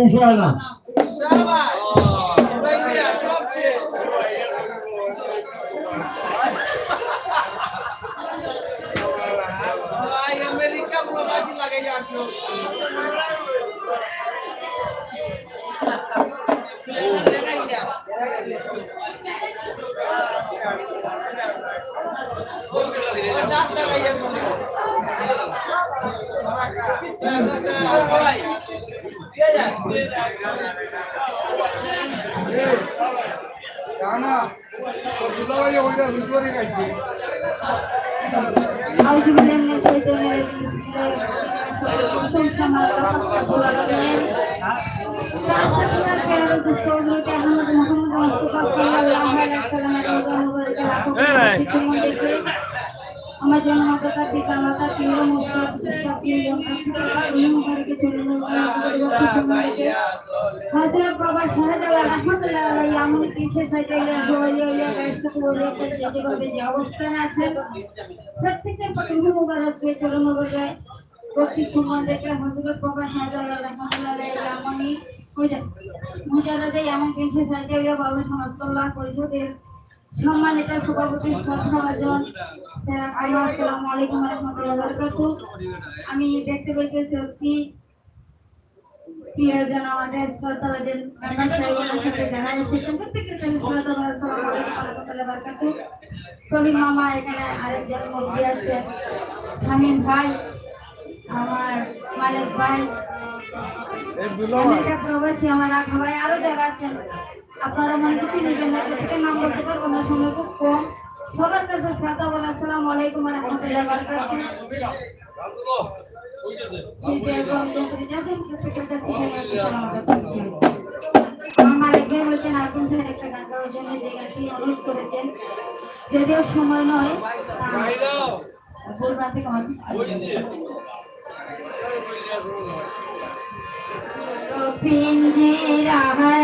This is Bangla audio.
ইনশাআল্লাহ আমেরিকা প্রবাসী লাগাই আসলো আমার জন্মদাতা পিতা মাতা তিন হযরত বাবা শাহজালাল রাহমাতুল্লাহ আলাইহি আমল কিসে সাইকেলে জোয়ালিয়া ব্যস্ত করে যেভাবে যে অবস্থান আছে প্রত্যেকের প্রতি মুবারক দিয়ে চরণ বজায় প্রতি সম্মান রেখে হযরত বাবা শাহজালাল রাহমাতুল্লাহ আলাইহি আমনি মুজারাদে আমল কিসে সাইকেলে বাবা সমাজকল্যাণ পরিষদের সম্মানিত সভাপতি শ্রদ্ধাভাজন আসসালামু আলাইকুম ওয়া রাহমাতুল্লাহি ওয়া বারাকাতুহু। আমি দেখতে পাইতেছি অতি প্রিয়জন আমাদের শ্রদ্ধাভাজন মেম্বার সাহেবের সাথে যারা এসেছেন প্রত্যেকের কাছে শ্রদ্ধাভাজন আসসালামু আলাইকুম ওয়া রাহমাতুল্লাহি ওয়া বারাকাতুহু। সলিম মামা এখানে আরেকজন মুরব্বি আছে, শামীম ভাই, আমার মালিক ভাই, আমেরিকা প্রবাসী আমার আখা ভাই, আরো যারা আছেন আপনারা মনে কিছু নেবেন না, থেকে নাম বলতে পারবো না, সময় খুব কম। সবার কাছে সাদা বলা আসসালামু আলাইকুম ওয়া রাহমাতুল্লাহি ওয়া বারাকাতুহু। মালিক ভাই বলছেন আগুন স্যার একটা গান গাওয়ার জন্য যে গানটি অনুরোধ করেছেন, যদিও সময় নয় বলবা থেকে পিঞ্জিরা আমার